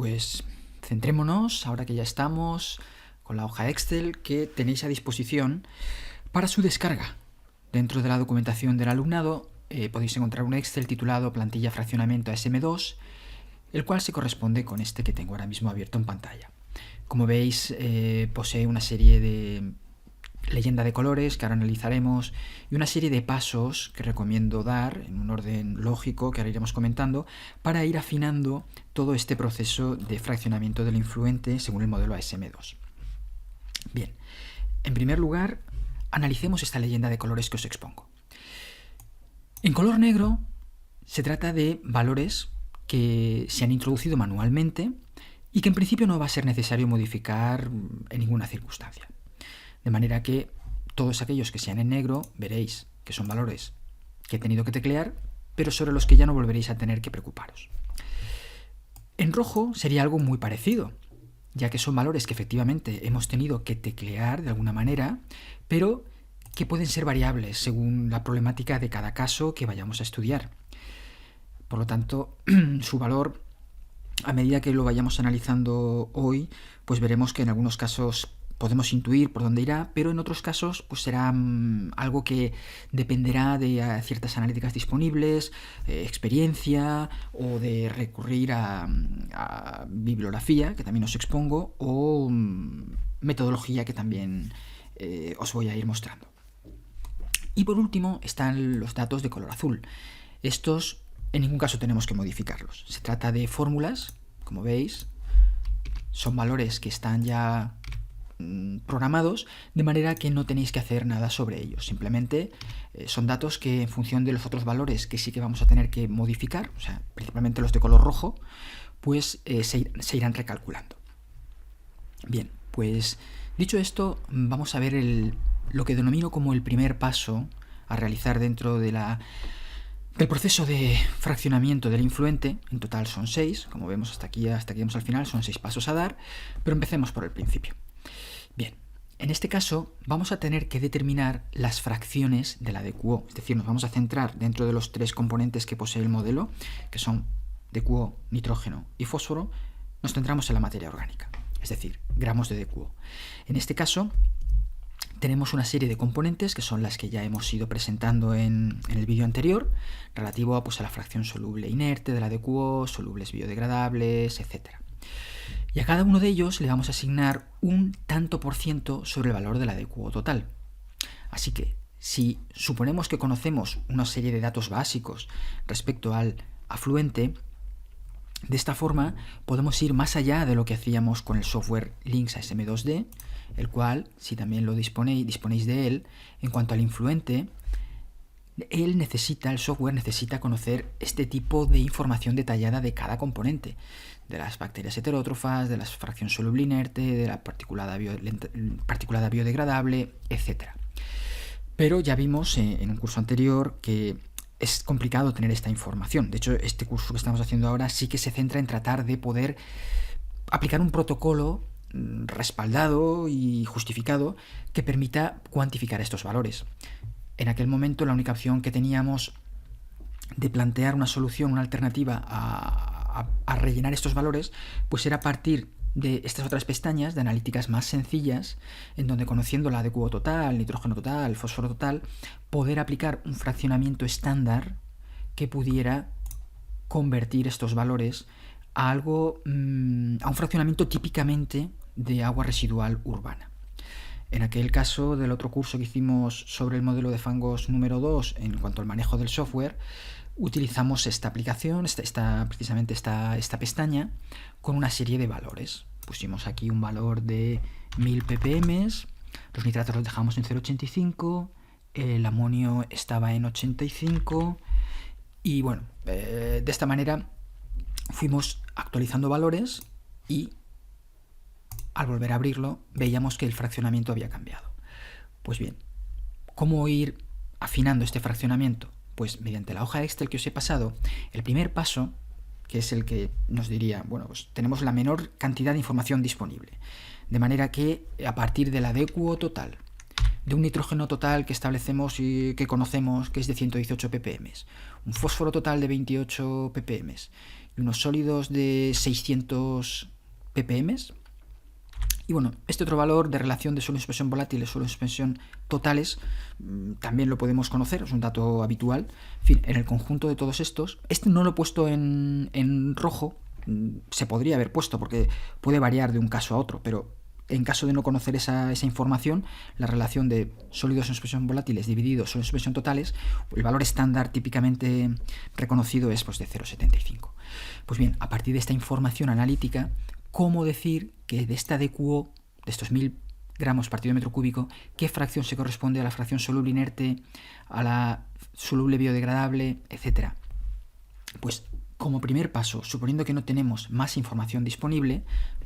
pues centrémonos, ahora que ya estamos con la hoja Excel que tenéis a disposición para su descarga. Dentro de la documentación del alumnado podéis encontrar un Excel titulado Plantilla Fraccionamiento SM2, el cual se corresponde con este que tengo ahora mismo abierto en pantalla. Como veis, posee una serie de leyenda de colores que ahora analizaremos y una serie de pasos que recomiendo dar en un orden lógico que ahora iremos comentando para ir afinando todo este proceso de fraccionamiento del influente según el modelo ASM2. Bien, en primer lugar, analicemos esta leyenda de colores que os expongo. En color negro se trata de valores que se han introducido manualmente y que en principio no va a ser necesario modificar en ninguna circunstancia. De manera que todos aquellos que sean en negro veréis que son valores que he tenido que teclear, pero sobre los que ya no volveréis a tener que preocuparos. En rojo sería algo muy parecido, ya que son valores que efectivamente hemos tenido que teclear de alguna manera, pero que pueden ser variables según la problemática de cada caso que vayamos a estudiar. Por lo tanto, su valor, a medida que lo vayamos analizando hoy, pues veremos que en algunos casos podemos intuir por dónde irá, pero en otros casos pues será algo que dependerá de ciertas analíticas disponibles, experiencia o de recurrir a bibliografía, que también os expongo, o metodología que también os voy a ir mostrando. Y por último están los datos de color azul. Estos en ningún caso tenemos que modificarlos. Se trata de fórmulas, como veis, son valores que están ya programados, de manera que no tenéis que hacer nada sobre ellos. Simplemente son datos que en función de los otros valores que sí que vamos a tener que modificar, o sea, principalmente los de color rojo, pues se irán recalculando. Bien, pues dicho esto, vamos a ver lo que denomino como el primer paso a realizar dentro de del proceso de fraccionamiento del influente. En total son 6, como vemos hasta aquí vamos al final, son 6 pasos a dar, pero empecemos por el principio. Bien, en este caso vamos a tener que determinar las fracciones de la DQO, es decir, nos vamos a centrar dentro de los 3 componentes que posee el modelo, que son DQO, nitrógeno y fósforo, nos centramos en la materia orgánica, es decir, gramos de DQO. En este caso tenemos una serie de componentes que son las que ya hemos ido presentando en el vídeo anterior, relativo a la fracción soluble inerte de la DQO, solubles biodegradables, etc. Y a cada uno de ellos le vamos a asignar un tanto por ciento sobre el valor de la DQO total. Así que, si suponemos que conocemos una serie de datos básicos respecto al afluente, de esta forma podemos ir más allá de lo que hacíamos con el software Lynx ASM2D, el cual, si también lo disponéis de él, en cuanto al influente, el software necesita conocer este tipo de información detallada de cada componente, de las bacterias heterótrofas, de la fracción soluble inerte, de la particulada biodegradable, etc. Pero ya vimos en un curso anterior que es complicado tener esta información. De hecho, este curso que estamos haciendo ahora sí que se centra en tratar de poder aplicar un protocolo respaldado y justificado que permita cuantificar estos valores. En aquel momento la única opción que teníamos de plantear una solución, una alternativa a rellenar estos valores, pues era partir de estas otras pestañas de analíticas más sencillas, en donde, conociendo la DQO total, nitrógeno total, fósforo total, poder aplicar un fraccionamiento estándar que pudiera convertir estos valores a a un fraccionamiento típicamente de agua residual urbana. En aquel caso del otro curso que hicimos sobre el modelo de fangos número 2, en cuanto al manejo del software, utilizamos esta aplicación, precisamente esta pestaña, con una serie de valores. Pusimos aquí un valor de 1000 ppm, los nitratos los dejamos en 0,85, el amonio estaba en 85, y bueno, de esta manera fuimos actualizando valores y al volver a abrirlo veíamos que el fraccionamiento había cambiado. Pues bien, ¿cómo ir afinando este fraccionamiento? Pues mediante la hoja Excel que os he pasado, el primer paso, que es el que nos diría, bueno, pues tenemos la menor cantidad de información disponible, de manera que a partir de la DQO total, de un nitrógeno total que establecemos y que conocemos que es de 118 ppm, un fósforo total de 28 ppm y unos sólidos de 600 ppm. Y bueno, este otro valor de relación de suelo en suspensión volátil y suelo en suspensión totales también lo podemos conocer, es un dato habitual. En fin, en el conjunto de todos estos, este no lo he puesto en rojo, se podría haber puesto porque puede variar de un caso a otro, pero en caso de no conocer esa información, la relación de sólidos en suspensión volátiles divididos suelos en suspensión totales, el valor estándar típicamente reconocido es pues, de 0,75. Pues bien, a partir de esta información analítica, ¿cómo decir que de esta DQO, de estos 1000 gramos partido de metro cúbico, qué fracción se corresponde a la fracción soluble inerte, a la soluble biodegradable, etcétera? Pues como primer paso, suponiendo que no tenemos más información disponible,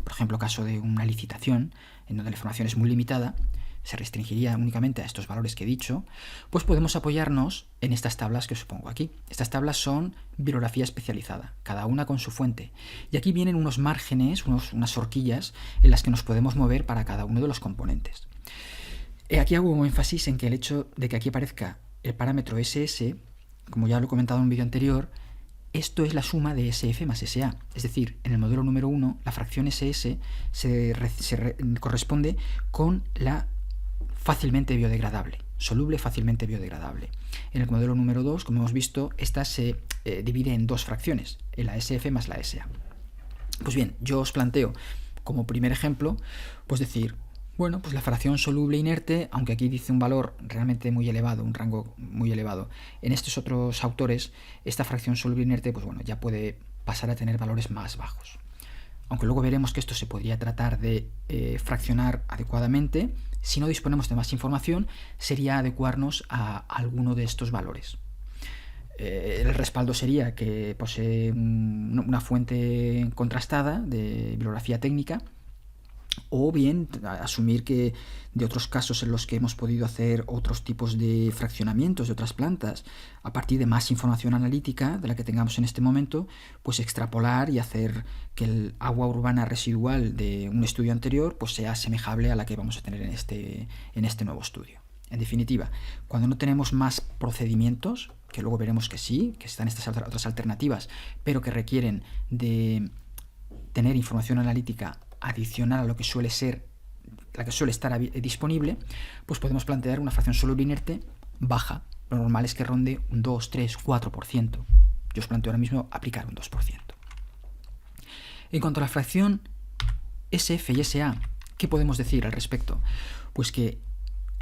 por ejemplo, caso de una licitación en donde la información es muy limitada, se restringiría únicamente a estos valores que he dicho, pues podemos apoyarnos en estas tablas que os pongo aquí. Estas tablas son bibliografía especializada, cada una con su fuente. Y aquí vienen unos márgenes, unas horquillas en las que nos podemos mover para cada uno de los componentes. Aquí hago un énfasis en que el hecho de que aquí aparezca el parámetro SS, como ya lo he comentado en un vídeo anterior, esto es la suma de SF más SA. Es decir, en el modelo número 1, la fracción SS se corresponde con la fácilmente biodegradable, soluble fácilmente biodegradable. En el modelo número 2, como hemos visto, esta se divide en dos fracciones, en la SF más la SA. Pues bien, yo os planteo como primer ejemplo, pues decir, bueno, pues la fracción soluble inerte, aunque aquí dice un valor realmente muy elevado, un rango muy elevado, en estos otros autores, esta fracción soluble inerte, pues bueno, ya puede pasar a tener valores más bajos. Aunque luego veremos que esto se podría tratar de fraccionar adecuadamente, si no disponemos de más información, sería adecuarnos a alguno de estos valores. El respaldo sería que posee una fuente contrastada de bibliografía técnica, o bien asumir que de otros casos en los que hemos podido hacer otros tipos de fraccionamientos de otras plantas, a partir de más información analítica de la que tengamos en este momento, pues extrapolar y hacer que el agua urbana residual de un estudio anterior pues sea asemejable a la que vamos a tener en este nuevo estudio. En definitiva, cuando no tenemos más procedimientos, que luego veremos que sí, que están estas otras alternativas, pero que requieren de tener información analítica adicional a lo que suele ser, la que suele estar disponible, pues podemos plantear una fracción soluble inerte baja. Lo normal es que ronde un 2, 3, 4%. Yo os planteo ahora mismo aplicar un 2%. En cuanto a la fracción SF y SA, ¿qué podemos decir al respecto? Pues que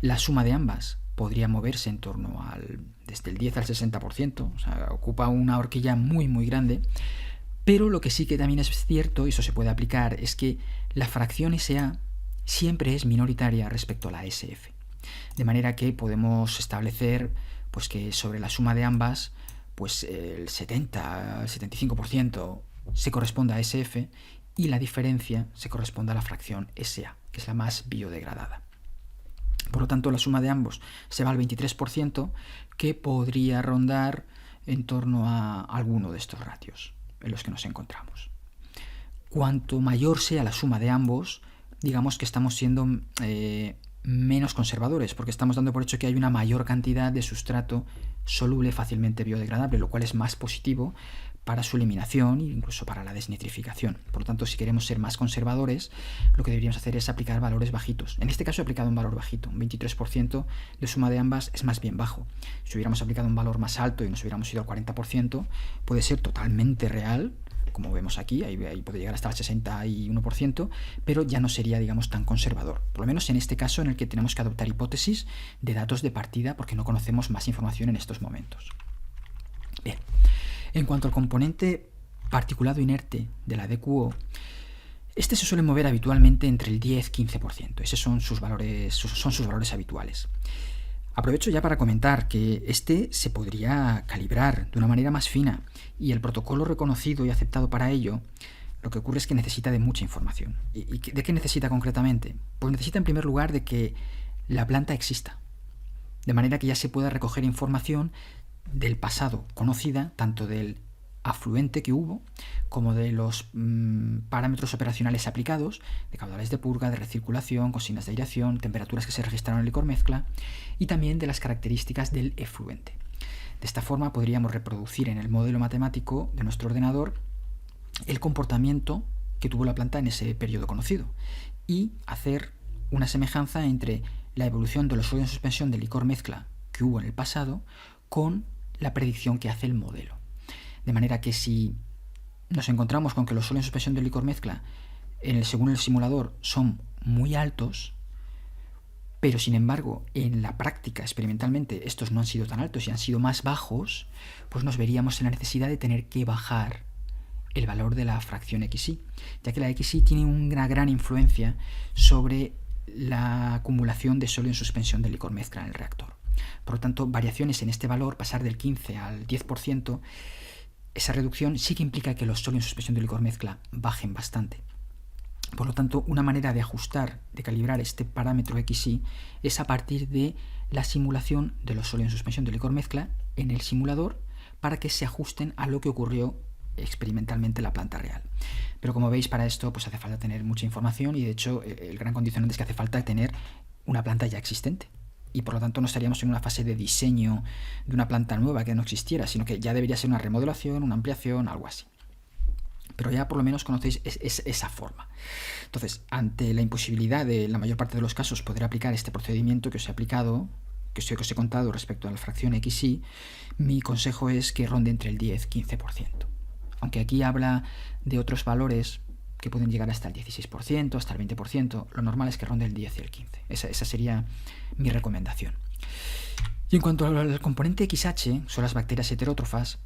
la suma de ambas podría moverse en torno desde el 10 al 60%, o sea, ocupa una horquilla muy muy grande. Pero lo que sí que también es cierto, y eso se puede aplicar, es que la fracción SA siempre es minoritaria respecto a la SF. De manera que podemos establecer pues, que sobre la suma de ambas, pues el 70 al 75% se corresponde a SF y la diferencia se corresponde a la fracción SA, que es la más biodegradada. Por lo tanto, la suma de ambos se va al 23%, que podría rondar en torno a alguno de estos ratios en los que nos encontramos. Cuanto mayor sea la suma de ambos, digamos que estamos siendo menos conservadores, porque estamos dando por hecho que hay una mayor cantidad de sustrato soluble fácilmente biodegradable, lo cual es más positivo para su eliminación e incluso para la desnitrificación. Por lo tanto, si queremos ser más conservadores, lo que deberíamos hacer es aplicar valores bajitos. En este caso he aplicado un valor bajito, un 23% de suma de ambas es más bien bajo. Si hubiéramos aplicado un valor más alto y nos hubiéramos ido al 40%, puede ser totalmente real, como vemos aquí, ahí puede llegar hasta el 61%, pero ya no sería, digamos, tan conservador. Por lo menos en este caso en el que tenemos que adoptar hipótesis de datos de partida porque no conocemos más información en estos momentos. Bien. En cuanto al componente particulado inerte de la DQO, este se suele mover habitualmente entre el 10-15%. Esos son sus valores habituales. Aprovecho ya para comentar que este se podría calibrar de una manera más fina y el protocolo reconocido y aceptado para ello, lo que ocurre es que necesita de mucha información. ¿Y de qué necesita concretamente? Pues necesita en primer lugar de que la planta exista, de manera que ya se pueda recoger información del pasado conocida, tanto del afluente que hubo como de los parámetros operacionales aplicados, de caudales de purga, de recirculación, consignas de aireación, temperaturas que se registraron en el licor mezcla y también de las características del efluente. De esta forma podríamos reproducir en el modelo matemático de nuestro ordenador el comportamiento que tuvo la planta en ese periodo conocido y hacer una semejanza entre la evolución de los sólidos en suspensión de licor mezcla que hubo en el pasado con la predicción que hace el modelo. De manera que si nos encontramos con que los sólidos en suspensión de licor mezcla según el simulador son muy altos, pero sin embargo en la práctica experimentalmente estos no han sido tan altos y han sido más bajos, pues nos veríamos en la necesidad de tener que bajar el valor de la fracción XY, ya que la XY tiene una gran influencia sobre la acumulación de sólido en suspensión de licor mezcla en el reactor. Por lo tanto, variaciones en este valor, pasar del 15 al 10%, esa reducción sí que implica que los sólidos en suspensión de licor mezcla bajen bastante. Por lo tanto, una manera de ajustar, de calibrar este parámetro XY es a partir de la simulación de los sólidos en suspensión de licor mezcla en el simulador para que se ajusten a lo que ocurrió experimentalmente en la planta real. Pero como veis, para esto pues hace falta tener mucha información y de hecho el gran condicionante es que hace falta tener una planta ya existente. Y por lo tanto no estaríamos en una fase de diseño de una planta nueva que no existiera, sino que ya debería ser una remodelación, una ampliación, algo así. Pero ya por lo menos conocéis esa forma. Entonces, ante la imposibilidad de la mayor parte de los casos poder aplicar este procedimiento que os he aplicado, que os he contado respecto a la fracción XY, mi consejo es que ronde entre el 10-15%. Aunque aquí habla de otros valores que pueden llegar hasta el 16%, hasta el 20%, lo normal es que ronde el 10 y el 15%. Esa sería mi recomendación. Y en cuanto al componente XH, son las bacterias heterótrofas,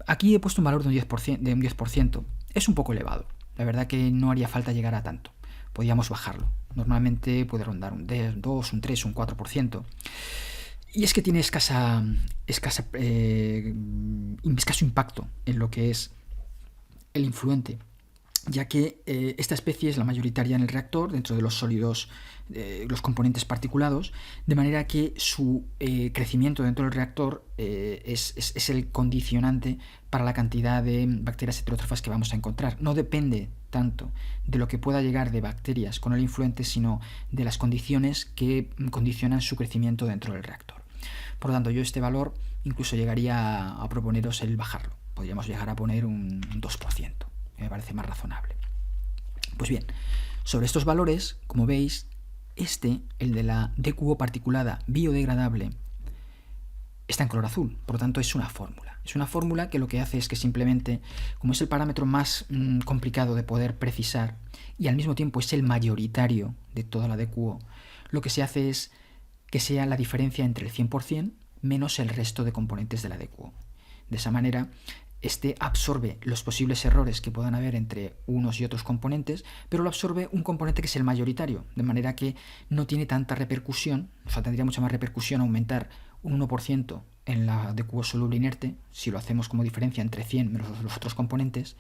aquí he puesto un valor de un 10%. Es un poco elevado. La verdad que no haría falta llegar a tanto. Podríamos bajarlo. Normalmente puede rondar un 2, un 3, un 4%. Y es que tiene escaso impacto en lo que es el influente, ya que esta especie es la mayoritaria en el reactor dentro de los sólidos, los componentes particulados, de manera que su crecimiento dentro del reactor es el condicionante para la cantidad de bacterias heterótrofas que vamos a encontrar. No depende tanto de lo que pueda llegar de bacterias con el influente, sino de las condiciones que condicionan su crecimiento dentro del reactor. Por lo tanto, yo este valor incluso llegaría a proponeros el bajarlo. Podríamos llegar a poner un 2%. Me parece más razonable. Pues bien, sobre estos valores, como veis, el de la DQO particulada biodegradable, está en color azul, por lo tanto es una fórmula. Es una fórmula que lo que hace es que simplemente, como es el parámetro más complicado de poder precisar y al mismo tiempo es el mayoritario de toda la DQO, lo que se hace es que sea la diferencia entre el 100% menos el resto de componentes de la DQO. De esa manera, absorbe los posibles errores que puedan haber entre unos y otros componentes, pero lo absorbe un componente que es el mayoritario, de manera que no tiene tanta repercusión, o sea, tendría mucha más repercusión aumentar un 1% en la DQO soluble inerte, si lo hacemos como diferencia entre 100 menos los otros componentes,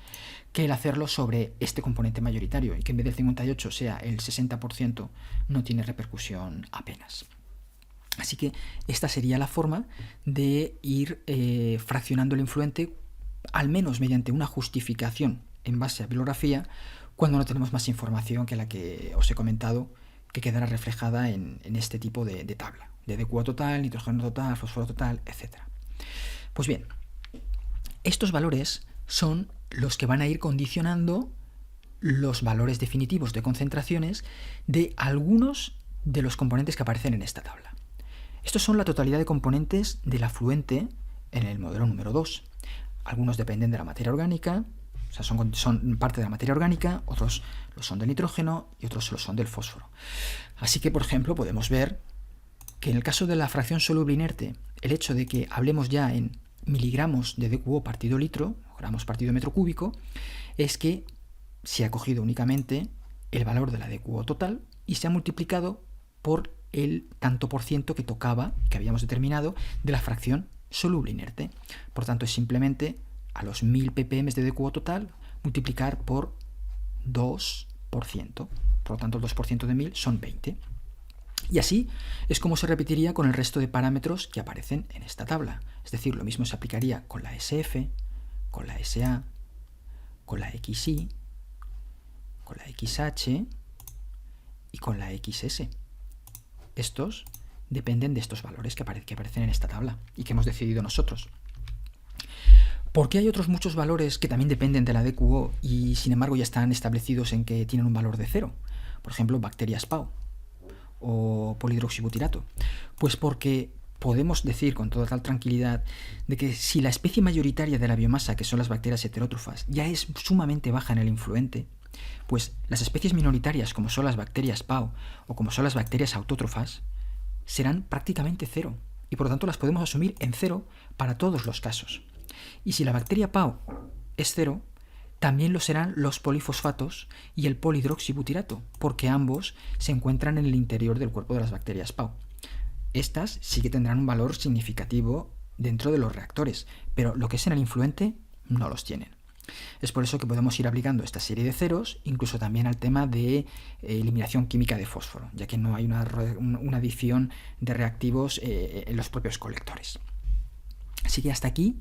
que el hacerlo sobre este componente mayoritario, y que en vez del 58 sea el 60%, no tiene repercusión apenas. Así que esta sería la forma de ir fraccionando el influente, al menos mediante una justificación en base a bibliografía, cuando no tenemos más información que la que os he comentado, que quedará reflejada en este tipo de tabla, de DQO total, nitrógeno total, fósforo total, etc. Pues bien, estos valores son los que van a ir condicionando los valores definitivos de concentraciones de algunos de los componentes que aparecen en esta tabla. Estos son la totalidad de componentes del afluente en el modelo número 2. Algunos dependen de la materia orgánica, o sea, son parte de la materia orgánica, otros lo son del nitrógeno y otros lo son del fósforo. Así que, por ejemplo, podemos ver que en el caso de la fracción soluble inerte, el hecho de que hablemos ya en miligramos de DQO partido litro, gramos partido metro cúbico, es que se ha cogido únicamente el valor de la DQO total y se ha multiplicado por el tanto por ciento que tocaba, que habíamos determinado, de la fracción soluble inerte. Por tanto, es simplemente a los 1000 ppm de DQO total multiplicar por 2%. Por lo tanto, el 2% de 1000 son 20. Y así es como se repetiría con el resto de parámetros que aparecen en esta tabla. Es decir, lo mismo se aplicaría con la SF, con la SA, con la XY, con la XH y con la XS. Estos dependen de estos valores que aparecen en esta tabla y que hemos decidido nosotros. Porque hay otros muchos valores que también dependen de la DQO y sin embargo ya están establecidos en que tienen un valor de 0. Por ejemplo, bacterias PAU o polihidroxibutirato. Pues porque podemos decir con total tranquilidad de que si la especie mayoritaria de la biomasa, que son las bacterias heterótrofas, ya es sumamente baja en el influente, pues las especies minoritarias, como son las bacterias PAU o como son las bacterias autótrofas, serán prácticamente 0 y por lo tanto las podemos asumir en 0 para todos los casos. Y si la bacteria PAU es 0, también lo serán los polifosfatos y el polihidroxibutirato, porque ambos se encuentran en el interior del cuerpo de las bacterias PAU. Estas sí que tendrán un valor significativo dentro de los reactores, pero lo que es en el influente no los tienen. Es por eso que podemos ir aplicando esta serie de ceros, incluso también al tema de eliminación química de fósforo, ya que no hay una adición de reactivos en los propios colectores. Así que hasta aquí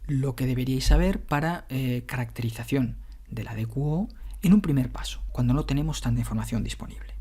lo que deberíais saber para caracterización de la DQO en un primer paso, cuando no tenemos tanta información disponible.